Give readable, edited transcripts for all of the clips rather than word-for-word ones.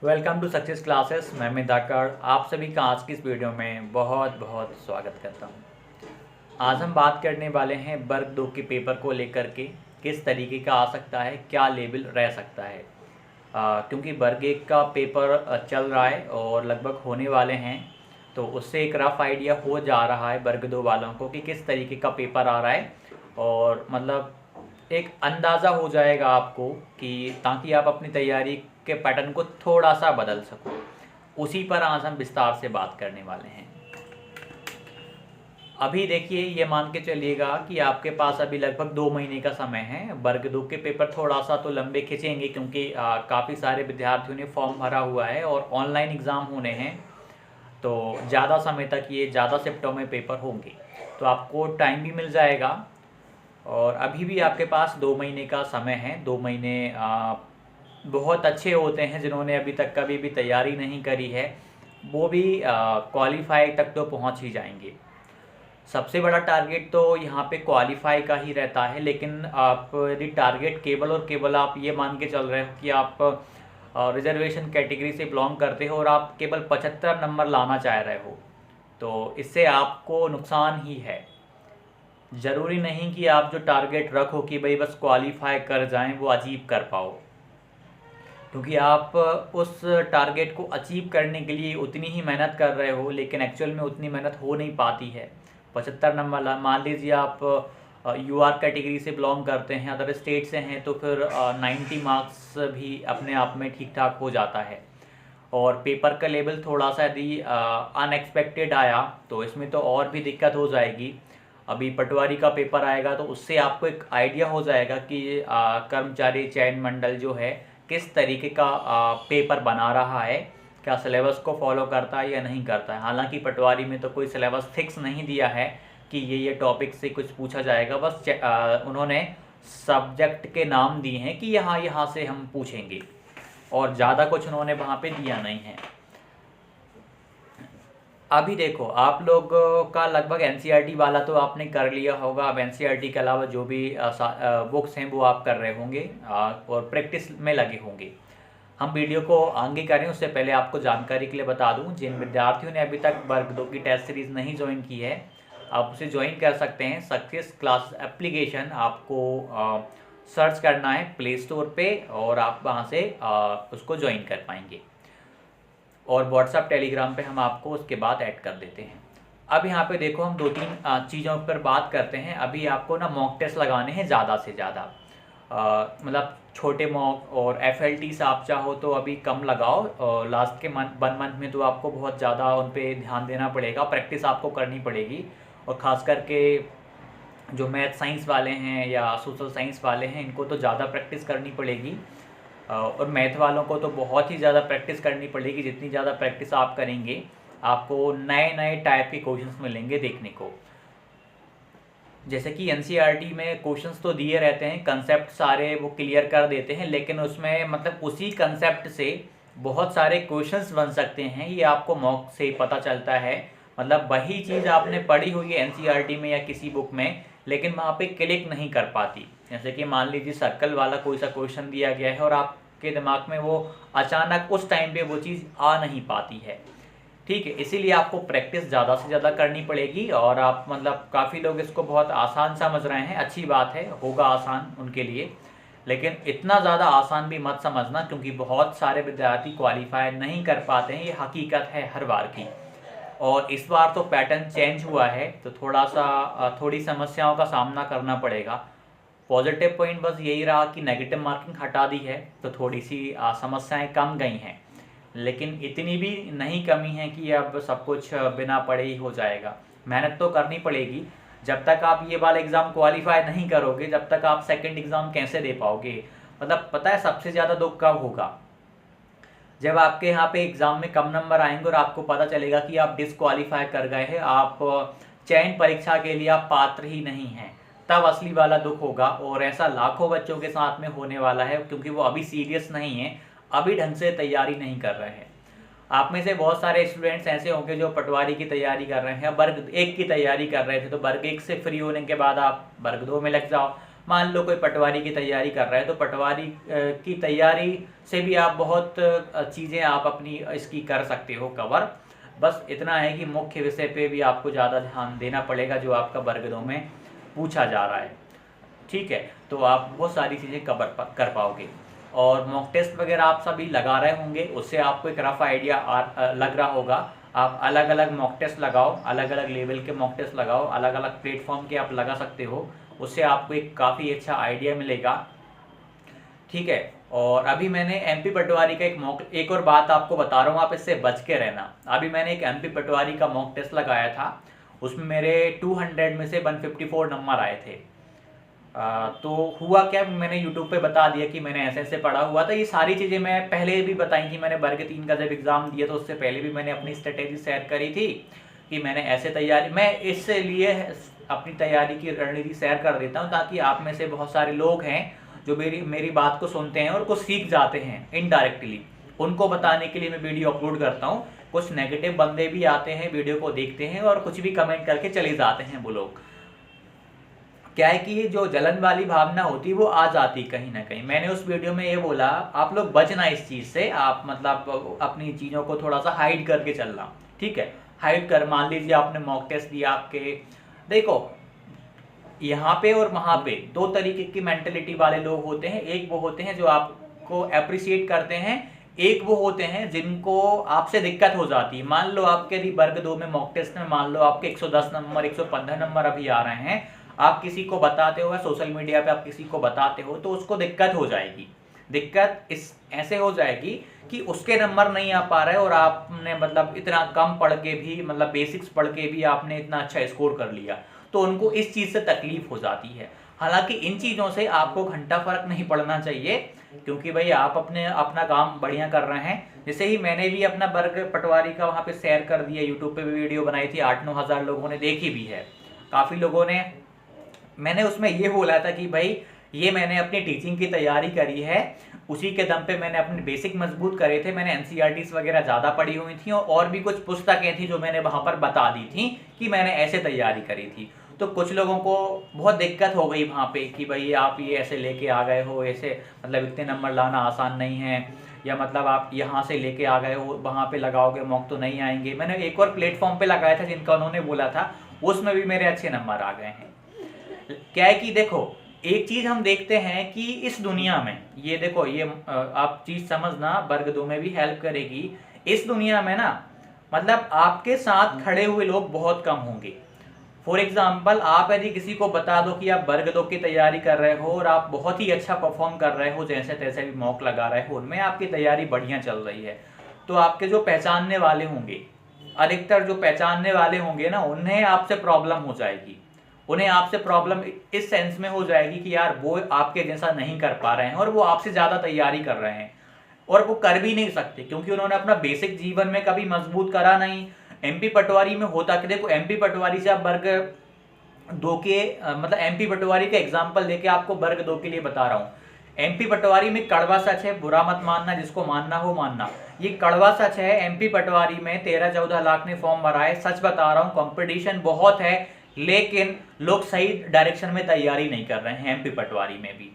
Welcome to success classes. मैं मिताकर आप सभी का आज की इस वीडियो में बहुत बहुत स्वागत करता हूं। आज हम बात करने वाले हैं वर्ग 2 के पेपर को लेकर के किस तरीके का आ सकता है, क्या लेवल रह सकता है। क्योंकि वर्ग 1 का पेपर चल रहा है और लगभग होने वाले हैं, तो उससे एक रफ आइडिया हो जा रहा है वर्ग 2 वालों को कि किस तरीके का पेपर आ रहा है, और मतलब एक अंदाज़ा हो जाएगा आपको कि ताकि आप अपनी तैयारी के पैटर्न को थोड़ा सा बदल सको। उसी पर आज हम विस्तार से बात करने वाले हैं। अभी देखिए, ये मान के चलिएगा कि आपके पास अभी लगभग 2 महीने का समय है। वर्ग 2 के पेपर थोड़ा सा तो लंबे खिंचेंगे क्योंकि काफ़ी सारे विद्यार्थियों ने फॉर्म भरा हुआ है और ऑनलाइन एग्ज़ाम होने हैं, तो ज़्यादा समय तक ये ज़्यादा शिफ्टों में पेपर होंगे, तो आपको टाइम भी मिल जाएगा। और अभी भी आपके पास 2 महीने का समय है। 2 महीने बहुत अच्छे होते हैं। जिन्होंने अभी तक कभी भी तैयारी नहीं करी है वो भी क्वालिफाई तक तो पहुंच ही जाएंगे। सबसे बड़ा टारगेट तो यहाँ पे क्वालिफाई का ही रहता है, लेकिन आप यदि टारगेट केवल और केवल आप ये मान के चल रहे हो कि आप रिजर्वेशन कैटेगरी से बिलोंग करते हो और आप केवल 75 नंबर लाना चाह रहे हो, तो इससे आपको नुकसान ही है। ज़रूरी नहीं कि आप जो टारगेट रखो कि भाई बस क्वालिफाई कर जाएं, वो अचीव कर पाओ, क्योंकि आप उस टारगेट को अचीव करने के लिए उतनी ही मेहनत कर रहे हो, लेकिन एक्चुअल में उतनी मेहनत हो नहीं पाती है। 75 नंबर मान लीजिए आप यूआर कैटेगरी से बिलोंग करते हैं, अदर स्टेट से हैं, तो फिर 90 मार्क्स भी अपने आप में ठीक ठाक हो जाता है। और पेपर का लेवल थोड़ा सा यदि अनएक्सपेक्टेड आया तो इसमें तो और भी दिक्कत हो जाएगी। अभी पटवारी का पेपर आएगा तो उससे आपको एक आइडिया हो जाएगा कि कर्मचारी चयन मंडल जो है किस तरीके का पेपर बना रहा है, क्या सिलेबस को फॉलो करता है या नहीं करता है। हालांकि पटवारी में तो कोई सिलेबस फिक्स नहीं दिया है कि ये टॉपिक से कुछ पूछा जाएगा, बस उन्होंने सब्जेक्ट के नाम दिए हैं कि यहाँ से हम पूछेंगे, और ज़्यादा कुछ उन्होंने वहाँ पे दिया नहीं है। अभी देखो, आप लोग का लगभग एनसीईआरटी वाला तो आपने कर लिया होगा। अब एनसीईआरटी के अलावा जो भी बुक्स हैं वो आप कर रहे होंगे और प्रैक्टिस में लगे होंगे। हम वीडियो को आगे करें उससे पहले आपको जानकारी के लिए बता दूं, जिन विद्यार्थियों ने अभी तक वर्ग 2 की टेस्ट सीरीज़ नहीं ज्वाइन की है, आप उसे ज्वाइन कर सकते हैं। सक्सेस क्लास एप्लीकेशन आपको सर्च करना है प्ले स्टोर पे और आप वहाँ से उसको ज्वाइन कर पाएंगे, और व्हाट्सएप टेलीग्राम पे हम आपको उसके बाद ऐड कर देते हैं। अब यहाँ पे देखो, हम 2-3 चीज़ों पर बात करते हैं। अभी आपको ना मॉक टेस्ट लगाने हैं ज़्यादा से ज़्यादा, मतलब छोटे मॉक, और FLTs आप चाहो तो अभी कम लगाओ, और लास्ट के 1 मंथ में तो आपको बहुत ज़्यादा उन पर ध्यान देना पड़ेगा, प्रैक्टिस आपको करनी पड़ेगी। और ख़ास करके जो मैथ साइंस वाले हैं या सोशल साइंस वाले हैं, इनको तो ज़्यादा प्रैक्टिस करनी पड़ेगी, और मैथ वालों को तो बहुत ही ज़्यादा प्रैक्टिस करनी पड़ेगी। जितनी ज़्यादा प्रैक्टिस आप करेंगे, आपको नए नए टाइप के क्वेश्चंस मिलेंगे देखने को। जैसे कि एनसीईआरटी में क्वेश्चंस तो दिए रहते हैं, कंसेप्ट सारे वो क्लियर कर देते हैं, लेकिन उसमें मतलब उसी कंसेप्ट से बहुत सारे क्वेश्चंस बन सकते हैं, ये आपको मॉक से पता चलता है। मतलब वही चीज़ आपने पढ़ी हुई है एनसीईआरटी में या किसी बुक में, लेकिन वहाँ पे क्लिक नहीं कर पाती। जैसे कि मान लीजिए सर्कल वाला कोई सा क्वेश्चन दिया गया है और आपके दिमाग में वो अचानक उस टाइम पे वो चीज़ आ नहीं पाती है, ठीक है। इसीलिए आपको प्रैक्टिस ज़्यादा से ज़्यादा करनी पड़ेगी। और आप मतलब काफ़ी लोग इसको बहुत आसान समझ रहे हैं, अच्छी बात है, होगा आसान उनके लिए, लेकिन इतना ज़्यादा आसान भी मत समझना, क्योंकि बहुत सारे विद्यार्थी क्वालिफाई नहीं कर पाते हैं, ये हकीकत है हर बार की। और इस बार तो पैटर्न चेंज हुआ है, तो थोड़ी समस्याओं का सामना करना पड़ेगा। पॉजिटिव पॉइंट बस यही रहा कि नेगेटिव मार्किंग हटा दी है, तो थोड़ी सी समस्याएं कम गई हैं, लेकिन इतनी भी नहीं कमी है कि अब सब कुछ बिना पढ़े ही हो जाएगा। मेहनत तो करनी पड़ेगी। जब तक आप ये वाला एग्ज़ाम क्वालिफाई नहीं करोगे, जब तक आप सेकंड एग्ज़ाम कैसे दे पाओगे। मतलब पता है सबसे ज़्यादा दुख कब होगा, जब आपके यहाँ पे एग्ज़ाम में कम नंबर आएंगे और आपको पता चलेगा कि आप डिसक्वालीफाई कर गए हैं, आप चयन परीक्षा के लिए आप पात्र ही नहीं हैं, तब असली वाला दुख होगा। और ऐसा लाखों बच्चों के साथ में होने वाला है, क्योंकि वो अभी सीरियस नहीं है, अभी ढंग से तैयारी नहीं कर रहे हैं। आप में से बहुत सारे स्टूडेंट्स ऐसे होंगे जो पटवारी की तैयारी कर रहे हैं, वर्ग 1 की तैयारी कर रहे थे, तो वर्ग 1 से फ्री होने के बाद आप वर्ग 2 में लग जाओ, मान लो कोई पटवारी की तैयारी कर रहा है, तो पटवारी की तैयारी से भी आप बहुत चीज़ें आप अपनी इसकी कर सकते हो कवर। बस इतना है कि मुख्य विषय पे भी आपको ज़्यादा ध्यान देना पड़ेगा जो आपका वर्ग 2 में पूछा जा रहा है। ठीक है, तो आप बहुत सारी चीज़ें कवर कर पाओगे। और मॉक टेस्ट वगैरह आप सभी लगा रहे होंगे, उससे आपको एक रफ आइडिया लग रहा होगा। आप अलग अलग मॉक टेस्ट लगाओ, अलग अलग लेवल के मॉक टेस्ट लगाओ, अलग अलग प्लेटफॉर्म के आप लगा सकते हो, उससे आपको एक काफ़ी अच्छा आइडिया मिलेगा। ठीक है, और अभी मैंने एमपी पटवारी का एक और बात आपको बता रहा हूँ, आप इससे बच के रहना। अभी मैंने एक एमपी पटवारी का मॉक टेस्ट लगाया था, उसमें मेरे 200 में से 154 नंबर आए थे। तो हुआ क्या, मैंने यूट्यूब पे बता दिया कि मैंने ऐसे ऐसे पढ़ा हुआ था। ये सारी चीज़ें मैं पहले भी बताई थी, मैंने वर्ग 3 का जब एग्ज़ाम दिया तो उससे पहले भी मैंने अपनी स्ट्रेटेजी शेयर करी थी कि मैंने ऐसे तैयारी, मैं इसलिए अपनी तैयारी की रणनीति शेयर कर देता हूँ ताकि आप में से बहुत सारे लोग हैं जो मेरी बात को सुनते हैं और कुछ सीख जाते हैं इनडायरेक्टली, उनको बताने के लिए मैं वीडियो अपलोड करता हूँ। कुछ नेगेटिव बंदे भी आते हैं, वीडियो को देखते हैं और कुछ भी कमेंट करके चले जाते हैं। वो लोग क्या है कि जो जलन वाली भावना होती वो आ जाती कहीं ना कहीं। मैंने उस वीडियो में ये बोला आप लोग बचना इस चीज़ से, आप मतलब अपनी चीज़ों को थोड़ा सा हाइड करके चलना। ठीक है, हाइड कर, मान लीजिए आपने मॉक टेस्ट दिया, आपके देखो यहाँ पे और वहाँ पे दो तरीके की मेंटेलिटी वाले लोग होते हैं। एक वो होते हैं जो आपको अप्रिशिएट करते हैं, एक वो होते हैं जिनको आपसे दिक्कत हो जाती है। मान लो आपके यदि वर्ग 2 में मॉक टेस्ट में मान लो आपके 110 नंबर 115 नंबर अभी आ रहे हैं, आप किसी को बताते हो या सोशल मीडिया पे आप किसी को बताते हो तो उसको दिक्कत हो जाएगी। दिक्कत इस ऐसे हो जाएगी कि उसके नंबर नहीं आ पा रहे और आपने मतलब इतना कम पढ़ के भी, मतलब बेसिक्स पढ़ के भी आपने इतना अच्छा स्कोर कर लिया, तो उनको इस चीज़ से तकलीफ हो जाती है। हालांकि इन चीज़ों से आपको घंटा फर्क नहीं पड़ना चाहिए, क्योंकि भाई आप अपना काम बढ़िया कर रहे हैं। जैसे ही मैंने भी अपना वर्ग पटवारी का वहाँ पे शेयर कर दिया, यूट्यूब पे भी वीडियो बनाई थी, 8-9 हज़ार लोगों ने देखी भी है, काफ़ी लोगों ने। मैंने उसमें ये बोला था कि भाई ये मैंने अपनी टीचिंग की तैयारी करी है, उसी के दम पे मैंने अपने बेसिक मजबूत करे थे। मैंने एनसीईआरटीज़ वगैरह ज़्यादा पढ़ी हुई थी और भी कुछ पुस्तकें थी जो मैंने वहाँ पर बता दी थी कि मैंने ऐसे तैयारी करी थी। तो कुछ लोगों को बहुत दिक्कत हो गई वहाँ पे कि भाई आप ये ऐसे लेके आ गए हो, ऐसे मतलब इतने नंबर लाना आसान नहीं है, या मतलब आप यहाँ से लेके आ गए हो वहाँ पे लगाओगे मॉक तो नहीं आएंगे। मैंने एक और प्लेटफॉर्म पे लगाया था जिनका उन्होंने बोला था, उसमें भी मेरे अच्छे नंबर आ गए हैं। क्या है कि देखो एक चीज हम देखते हैं कि इस दुनिया में, ये देखो ये आप चीज समझना, वर्ग 2 में भी हेल्प करेगी। इस दुनिया में ना मतलब आपके साथ खड़े हुए लोग बहुत कम होंगे। फॉर एग्जाम्पल आप यदि किसी को बता दो कि आप वर्ग 2 की तैयारी कर रहे हो और आप बहुत ही अच्छा परफॉर्म कर रहे हो, जैसे तैसे भी मॉक लगा रहे हो, उनमें आपकी तैयारी बढ़िया चल रही है, तो आपके जो पहचानने वाले होंगे, अधिकतर जो पहचानने वाले होंगे ना, उन्हें आपसे प्रॉब्लम हो जाएगी। उन्हें आपसे प्रॉब्लम इस सेंस में हो जाएगी कि यार वो आपके जैसा नहीं कर पा रहे हैं और वो आपसे ज़्यादा तैयारी कर रहे हैं और वो कर भी नहीं सकते क्योंकि उन्होंने अपना बेसिक जीवन में कभी मजबूत करा नहीं। एमपी पटवारी में होता कि देखो, एमपी पटवारी से आप वर्ग 2 के मतलब एमपी पटवारी का एग्जाम्पल लेके आपको वर्ग 2 के लिए बता रहा हूँ। एमपी पटवारी में कड़वा सच है, बुरा मत मानना, जिसको मानना हो मानना, ये कड़वा सच है। एमपी पटवारी में 13-14 लाख ने फॉर्म भरा है, सच बता रहा हूँ, कंपटीशन बहुत है, लेकिन लोग सही डायरेक्शन में तैयारी नहीं कर रहे हैं। एमपी पटवारी में भी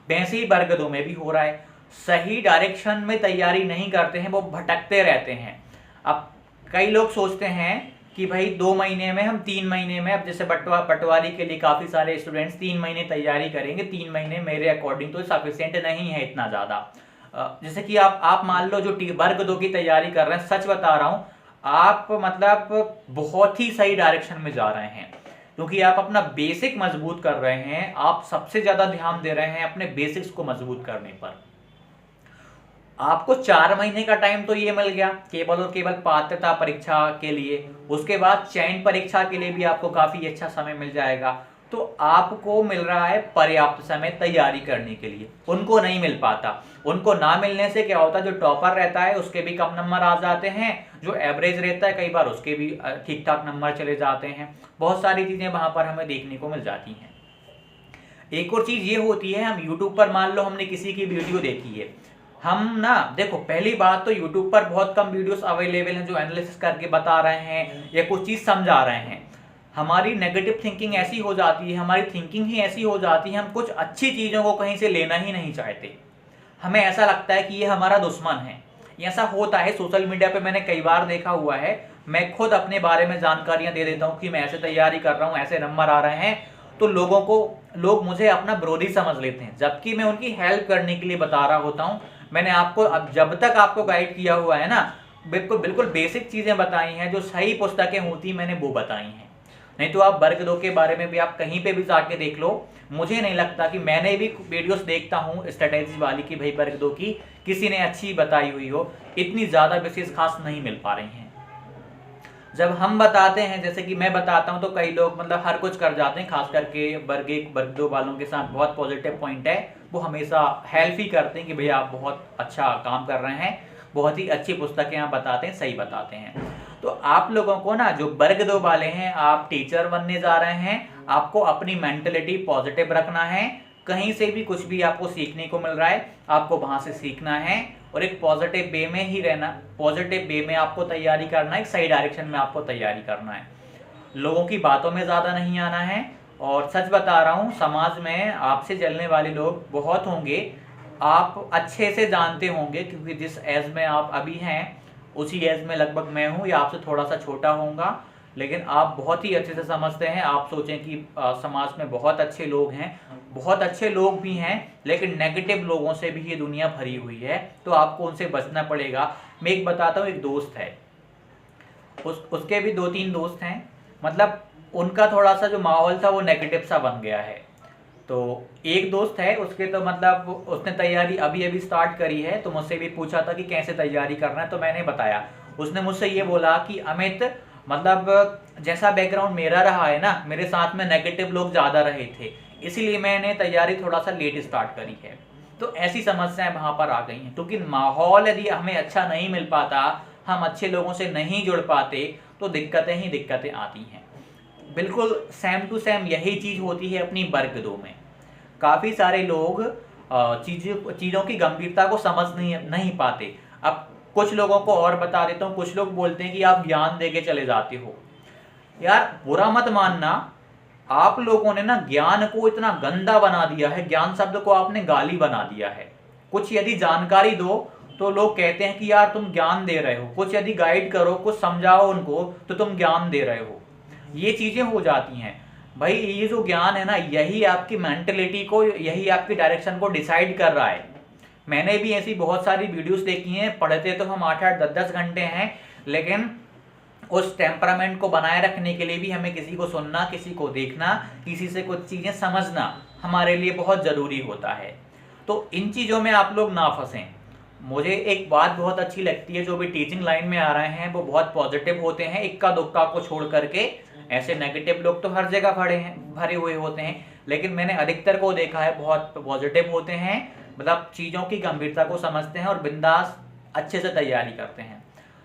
वैसे ही वर्ग 2 में भी हो रहा है, सही डायरेक्शन में तैयारी नहीं करते हैं, वो भटकते रहते हैं। अब कई लोग सोचते हैं कि भाई 2 महीने में, हम 3 महीने में, अब जैसे पटवारी के लिए काफ़ी सारे स्टूडेंट्स 3 महीने तैयारी करेंगे, 3 महीने मेरे अकॉर्डिंग तो सफिशिएंट नहीं है इतना ज़्यादा। जैसे कि आप मान लो जो वर्ग 2 की तैयारी कर रहे हैं, सच बता रहा हूँ, आप मतलब बहुत ही सही डायरेक्शन में जा रहे हैं क्योंकि आप अपना बेसिक मजबूत कर रहे हैं। आप सबसे ज़्यादा ध्यान दे रहे हैं अपने बेसिक्स को मजबूत करने पर। आपको 4 महीने का टाइम तो ये मिल गया केवल और केवल पात्रता परीक्षा के लिए, उसके बाद चयन परीक्षा के लिए भी आपको काफ़ी अच्छा समय मिल जाएगा। तो आपको मिल रहा है पर्याप्त समय तैयारी करने के लिए, उनको नहीं मिल पाता। उनको ना मिलने से क्या होता है, जो टॉपर रहता है उसके भी कम नंबर आ जाते हैं, जो एवरेज रहता है कई बार उसके भी ठीक ठाक नंबर चले जाते हैं। बहुत सारी चीज़ें वहाँ पर हमें देखने को मिल जाती हैं। एक और चीज़ ये होती है, हम यूट्यूब पर मान लो हमने किसी की वीडियो देखी है, हम ना देखो पहली बात तो यूट्यूब पर बहुत कम वीडियोस अवेलेबल हैं जो एनालिसिस करके बता रहे हैं या कुछ चीज़ समझा रहे हैं। हमारी नेगेटिव थिंकिंग ऐसी हो जाती है, हमारी थिंकिंग ही ऐसी हो जाती है, हम कुछ अच्छी चीज़ों को कहीं से लेना ही नहीं चाहते। हमें ऐसा लगता है कि ये हमारा दुश्मन है। ऐसा होता है, सोशल मीडिया पे मैंने कई बार देखा हुआ है। मैं खुद अपने बारे में जानकारियां दे देता हूँ कि मैं ऐसे तैयारी कर रहा हूँ, ऐसे नंबर आ रहे हैं, तो लोग मुझे अपना विरोधी समझ लेते हैं, जबकि मैं उनकी हेल्प करने के लिए बता रहा होता हूँ। मैंने आपको अब जब तक आपको गाइड किया हुआ है ना, बिल्कुल बिल्कुल बेसिक चीज़ें बताई हैं, जो सही पुस्तकें होती मैंने वो बताई हैं। नहीं तो आप वर्ग 2 के बारे में भी आप कहीं पे भी जाके देख लो, मुझे नहीं लगता कि मैंने भी वीडियोस देखता हूँ स्ट्रेटेजी वाली की भाई वर्ग 2 की किसी ने अच्छी बताई हुई हो, इतनी ज़्यादा विशेष खास नहीं मिल पा रही हैं। जब हम बताते हैं, जैसे कि मैं बताता हूँ, तो कई लोग मतलब हर कुछ कर जाते हैं, खास करके वर्ग 1 वर्ग 2 वालों के साथ बहुत पॉजिटिव पॉइंट है, वो हमेशा हेल्प ही करते हैं कि भैया आप बहुत अच्छा काम कर रहे हैं, बहुत ही अच्छी पुस्तकें आप बताते हैं, सही बताते हैं। तो आप लोगों को ना, जो वर्ग 2 वाले हैं, आप टीचर बनने जा रहे हैं, आपको अपनी मेंटलिटी पॉजिटिव रखना है। कहीं से भी कुछ भी आपको सीखने को मिल रहा है, आपको वहां से सीखना है और एक पॉजिटिव वे में ही रहना, पॉजिटिव वे में आपको तैयारी करना है, एक सही डायरेक्शन में आपको तैयारी करना है। लोगों की बातों में ज़्यादा नहीं आना है। और सच बता रहा हूँ, समाज में आपसे जलने वाले लोग बहुत होंगे, आप अच्छे से जानते होंगे, क्योंकि जिस एज में आप अभी हैं उसी एज में लगभग मैं हूँ, या आपसे थोड़ा सा छोटा होऊंगा, लेकिन आप बहुत ही अच्छे से समझते हैं। आप सोचें कि समाज में बहुत अच्छे लोग हैं, बहुत अच्छे लोग भी हैं, लेकिन नेगेटिव लोगों से भी ये दुनिया भरी हुई है, तो आपको उनसे बचना पड़ेगा। मैं एक बताता हूँ, एक दोस्त है, उसके भी 2-3 दोस्त हैं, मतलब उनका थोड़ा सा जो माहौल था वो नेगेटिव सा बन गया है। तो एक दोस्त है उसके, तो मतलब उसने तैयारी अभी अभी स्टार्ट करी है, तो मुझसे भी पूछा था कि कैसे तैयारी करना है, तो मैंने बताया। उसने मुझसे ये बोला कि अमित, मतलब जैसा बैकग्राउंड मेरा रहा है ना, मेरे साथ में नेगेटिव लोग ज़्यादा रहे थे, इसीलिए मैंने तैयारी थोड़ा सा लेट स्टार्ट करी है। तो ऐसी समस्याएं वहाँ पर आ गई हैं, क्योंकि माहौल यदि हमें अच्छा नहीं मिल पाता, हम अच्छे लोगों से नहीं जुड़ पाते, तो दिक्कतें ही दिक्कतें आती हैं। बिल्कुल सेम टू सेम यही चीज़ होती है अपनी वर्ग 2 में। काफ़ी सारे लोग चीज़ों की गंभीरता को समझ नहीं पाते। अब कुछ लोगों को और बता देता हूँ, कुछ लोग बोलते हैं कि आप ज्ञान दे के चले जाते हो। यार बुरा मत मानना, आप लोगों ने ना ज्ञान को इतना गंदा बना दिया है, ज्ञान शब्द को आपने गाली बना दिया है। कुछ यदि जानकारी दो तो लोग कहते हैं कि यार तुम ज्ञान दे रहे हो, कुछ यदि गाइड करो, कुछ समझाओ उनको, तो तुम ज्ञान दे रहे हो। ये चीज़ें हो जाती हैं भाई। ये जो ज्ञान है ना, यही आपकी मेंटलिटी को, यही आपकी डायरेक्शन को डिसाइड कर रहा है। मैंने भी ऐसी बहुत सारी वीडियोस देखी हैं, पढ़ते तो हम 8-8 10-10 घंटे हैं, लेकिन उस टेम्परामेंट को बनाए रखने के लिए भी हमें किसी को सुनना, किसी को देखना, किसी से कुछ चीज़ें समझना हमारे लिए बहुत ज़रूरी होता है। तो इन चीज़ों में आप लोग ना फंसें। मुझे एक बात बहुत अच्छी लगती है, जो भी टीचिंग लाइन में आ रहे हैं वो बहुत पॉजिटिव होते हैं, इक्का दुक्का को छोड़ करके। ऐसे नेगेटिव लोग तो हर जगह भरे हुए होते हैं, लेकिन मैंने अधिकतर को देखा है बहुत पॉजिटिव होते हैं, मतलब चीज़ों की गंभीरता को समझते हैं और बिंदास अच्छे से तैयारी करते हैं।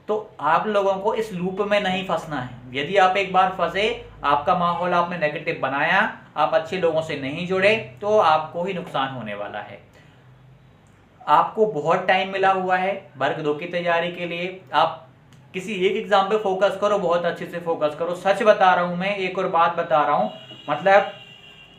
तो आप लोगों को इस लूप में नहीं फंसना है। यदि आप एक बार फंसे, आपका माहौल आपने नेगेटिव बनाया, आप अच्छे लोगों से नहीं जुड़े, तो आपको ही नुकसान होने वाला है। आपको बहुत टाइम मिला हुआ है वर्ग 2 की तैयारी के लिए। आप किसी एक एग्जाम पे फोकस करो, बहुत अच्छे से फोकस करो। सच बता रहा हूँ मैं, एक और बात बता रहा हूँ, मतलब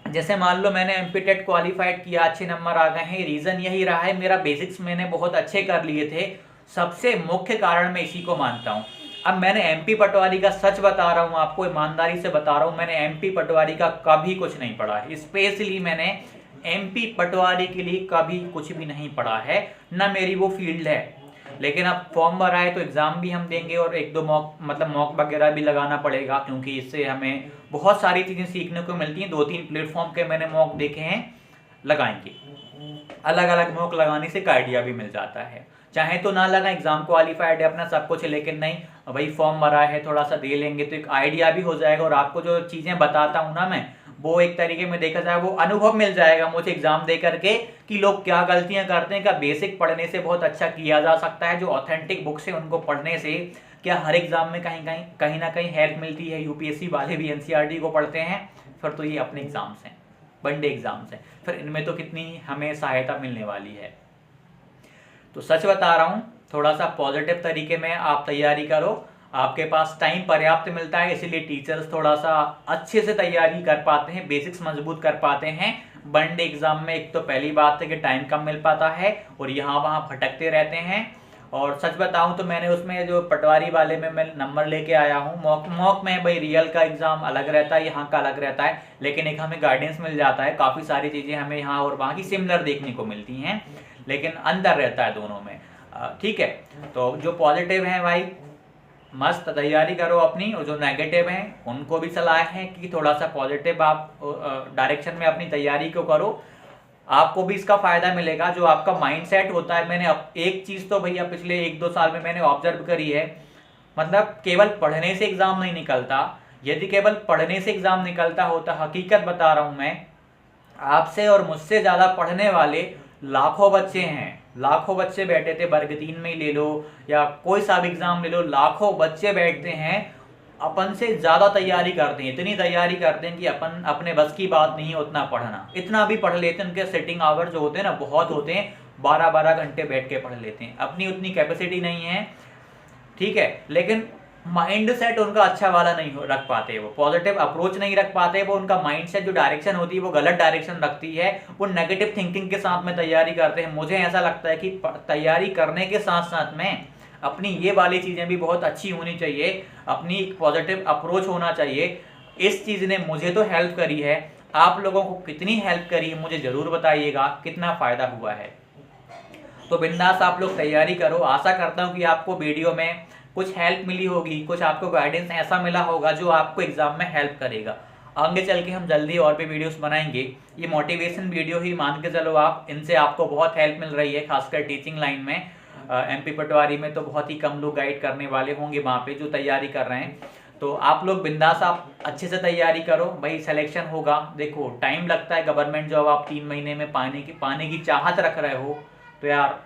जैसे मान लो मैंने एमपी टेट क्वालिफाइड किया, अच्छे नंबर आ गए हैं, रीज़न यही रहा है, मेरा बेसिक्स मैंने बहुत अच्छे कर लिए थे। सबसे मुख्य कारण मैं इसी को मानता हूँ। अब मैंने एमपी पटवारी का, सच बता रहा हूँ आपको, ईमानदारी से बता रहा हूँ, मैंने एमपी पटवारी का कभी कुछ नहीं पढ़ा है। स्पेशली मैंने एमपी पटवारी के लिए कभी कुछ भी नहीं पढ़ा है, ना मेरी वो फील्ड है। लेकिन अब फॉर्म भरा है तो एग्ज़ाम भी हम देंगे, और 1-2 मॉक वगैरह भी लगाना पड़ेगा, क्योंकि इससे हमें बहुत सारी चीज़ें सीखने को मिलती हैं। 2-3 प्लेटफॉर्म के मैंने मॉक देखे हैं, लगाएंगे। अलग अलग मॉक लगाने से एक आइडिया भी मिल जाता है। चाहे तो ना लगा, एग्जाम क्वालिफाइड है अपना सब कुछ, लेकिन नहीं भाई फॉर्म भरा है, थोड़ा सा दे लेंगे तो एक आइडिया भी हो जाएगा। और आपको जो चीज़ें बताता हूँ ना मैं, वो एक तरीके में देखा जाए वो अनुभव मिल जाएगा मुझे एग्जाम दे करके, कि लोग क्या गलतियां करते हैं। क्या बेसिक पढ़ने से बहुत अच्छा किया जा सकता है, जो ऑथेंटिक बुक्स है उनको पढ़ने से क्या हर एग्जाम में कहीं ना कहीं हेल्प मिलती है। यूपीएससी वाले भी एनसीईआरटी को पढ़ते हैं, फिर तो ये अपने एग्जाम्स हैं, वनडे एग्जाम्स हैं, फिर इनमें तो कितनी हमें सहायता मिलने वाली है। तो सच बता रहा हूँ, थोड़ा सा पॉजिटिव तरीके में आप तैयारी करो। आपके पास टाइम पर्याप्त मिलता है, इसीलिए टीचर्स थोड़ा सा अच्छे से तैयारी कर पाते हैं, बेसिक्स मजबूत कर पाते हैं। वनडे एग्जाम में एक तो पहली बात है कि टाइम कम मिल पाता है और यहाँ वहाँ भटकते रहते हैं। और सच बताऊं तो मैंने उसमें जो पटवारी वाले में मैं नंबर लेके आया हूँ, मॉक में भाई रियल का एग्जाम अलग रहता है, यहाँ का अलग रहता है, लेकिन एक हमें गाइडेंस मिल जाता है, काफ़ी सारी चीज़ें हमें यहाँ और वहाँ की सिमिलर देखने को मिलती हैं, लेकिन अंतर रहता है दोनों में। ठीक है, तो जो पॉजिटिव हैं भाई मस्त तैयारी करो अपनी, और जो नेगेटिव हैं उनको भी सलाह है कि थोड़ा सा पॉजिटिव आप डायरेक्शन में अपनी तैयारी को करो, आपको भी इसका फायदा मिलेगा। जो आपका माइंडसेट होता है, मैंने एक चीज तो भैया पिछले 1-2 साल में मैंने ऑब्जर्व करी है, मतलब केवल पढ़ने से एग्जाम नहीं निकलता। यदि केवल पढ़ने से एग्जाम निकलता होता, हकीकत बता रहा हूं मैं, आपसे और मुझसे ज्यादा पढ़ने वाले लाखों बच्चे हैं, लाखों बच्चे बैठे थे, वर्ग 3 में ही ले लो या कोई सा भी एग्जाम ले लो, लाखों बच्चे बैठते हैं, अपन से ज्यादा तैयारी करते हैं, इतनी तैयारी करते हैं कि अपन अपने बस की बात नहीं है उतना पढ़ना, इतना भी पढ़ लेते हैं, उनके सेटिंग आवर जो होते हैं ना बहुत होते हैं, 12-12 घंटे बैठ के पढ़ लेते हैं, अपनी उतनी कैपेसिटी नहीं है, ठीक है, लेकिन माइंड सेट उनका अच्छा वाला नहीं रख पाते, वो पॉजिटिव अप्रोच नहीं रख पाते, वो उनका माइंड सेट जो डायरेक्शन होती है वो गलत डायरेक्शन रखती है, वो नेगेटिव थिंकिंग के साथ में तैयारी करते हैं। मुझे ऐसा लगता है कि तैयारी करने के साथ साथ में अपनी ये वाली चीज़ें भी बहुत अच्छी होनी चाहिए, अपनी पॉजिटिव अप्रोच होना चाहिए। इस चीज़ ने मुझे तो हेल्प करी है, आप लोगों को कितनी हेल्प करी है मुझे ज़रूर बताइएगा, कितना फ़ायदा हुआ है। तो बिंदास आप लोग तैयारी करो, आशा करता हूँ कि आपको वीडियो में कुछ हेल्प मिली होगी, कुछ आपको गाइडेंस ऐसा मिला होगा जो आपको एग्जाम में हेल्प करेगा। आगे चल के हम जल्दी और भी वीडियोस बनाएंगे, ये मोटिवेशन वीडियो ही मान के चलो आप, इनसे आपको बहुत हेल्प मिल रही है, खासकर टीचिंग लाइन में। MP पटवारी में तो बहुत ही कम लोग गाइड करने वाले होंगे वहाँ पे जो तैयारी कर रहे हैं, तो आप लोग बिंदास आप अच्छे से तैयारी करो भाई, सिलेक्शन होगा। देखो टाइम लगता है, गवर्नमेंट जॉब आप 3 महीने में पाने की चाहत रख रहे हो, तो यार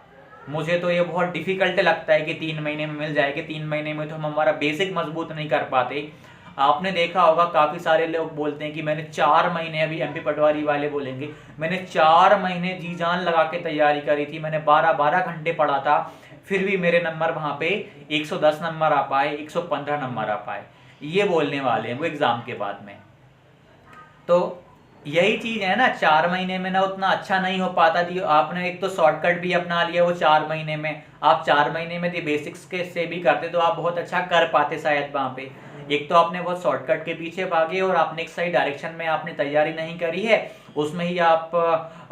मुझे तो ये बहुत डिफिकल्ट लगता है कि 3 महीने में मिल जाएगी। 3 महीने में तो हम हमारा बेसिक मजबूत नहीं कर पाते। आपने देखा होगा काफ़ी सारे लोग बोलते हैं कि मैंने 4 महीने, अभी MP पटवारी वाले बोलेंगे मैंने 4 महीने जी जान लगा के तैयारी करी थी, मैंने 12-12 घंटे पढ़ा था, फिर भी मेरे नंबर वहाँ पे 110 नंबर आ पाए, 115 नंबर आ पाए, ये बोलने वाले हैं वो एग्ज़ाम के बाद में। तो यही चीज है ना, 4 महीने में ना उतना अच्छा नहीं हो पाता थी, आपने एक तो शॉर्टकट भी अपना लिया वो 4 महीने में, आप 4 महीने में यदि बेसिक्स के से भी करते तो आप बहुत अच्छा कर पाते शायद वहाँ पे। एक तो आपने बहुत शॉर्टकट के पीछे भागे और आपने एक सही डायरेक्शन में आपने तैयारी नहीं करी है, उसमें ही आप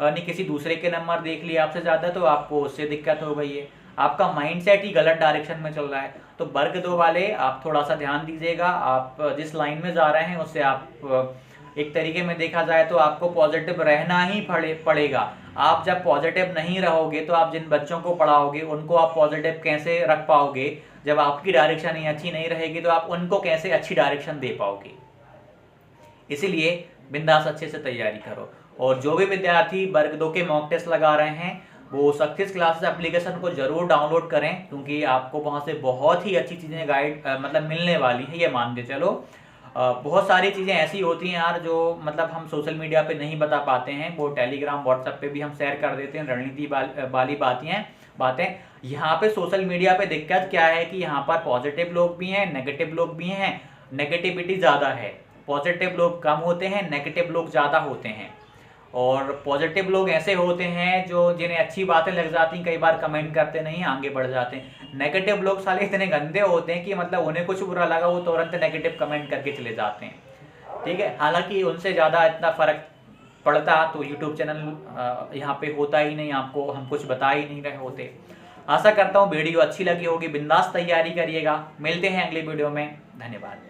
ने किसी दूसरे के नंबर देख लिए आपसे ज़्यादा, तो आपको उससे दिक्कत हो गई है, आपका माइंडसेट ही गलत डायरेक्शन में चल रहा है। तो वर्ग 2 वाले आप थोड़ा सा ध्यान दीजिएगा, आप जिस लाइन में जा रहे हैं उससे आप एक तरीके में देखा जाए तो आपको पॉजिटिव रहना ही पड़ेगा। आप जब पॉजिटिव नहीं रहोगे तो आप जिन बच्चों को पढ़ाओगे उनको आप पॉजिटिव कैसे रख पाओगे, जब आपकी डायरेक्शन ही अच्छी नहीं रहेगी तो आप उनको कैसे अच्छी डायरेक्शन दे पाओगे। इसीलिए बिंदास अच्छे से तैयारी करो। और जो भी विद्यार्थी वर्ग 2 के मॉक टेस्ट लगा रहे हैं वो सक्सेस क्लासेस एप्लीकेशन को जरूर डाउनलोड करें, क्योंकि आपको वहाँ से बहुत ही अच्छी चीज़ें गाइड मतलब मिलने वाली है, ये मान के चलो। बहुत सारी चीज़ें ऐसी होती हैं यार जो मतलब हम सोशल मीडिया पे नहीं बता पाते हैं, वो टेलीग्राम व्हाट्सएप पे भी हम शेयर कर देते हैं, रणनीति वाली बातें। यहाँ पे सोशल मीडिया पे दिक्कत क्या है कि यहाँ पर पॉजिटिव लोग भी हैं, नेगेटिव लोग भी हैं, नेगेटिविटी ज़्यादा है, पॉजिटिव लोग कम होते हैं, नेगेटिव लोग ज़्यादा होते हैं। और पॉजिटिव लोग ऐसे होते हैं जो जिन्हें अच्छी बातें लग जाती हैं, कई बार कमेंट करते नहीं, आगे बढ़ जाते हैं। नेगेटिव लोग साले इतने गंदे होते हैं कि मतलब उन्हें कुछ बुरा लगा वो तुरंत नेगेटिव कमेंट करके चले जाते हैं, ठीक है। हालांकि उनसे ज़्यादा इतना फ़र्क पड़ता तो यूट्यूब चैनल यहाँ पे होता ही नहीं, आपको हम कुछ बता ही नहीं रहे होते। आशा करता हूँ वीडियो अच्छी लगी होगी, बिंदास तैयारी करिएगा। मिलते हैं अगले वीडियो में, धन्यवाद।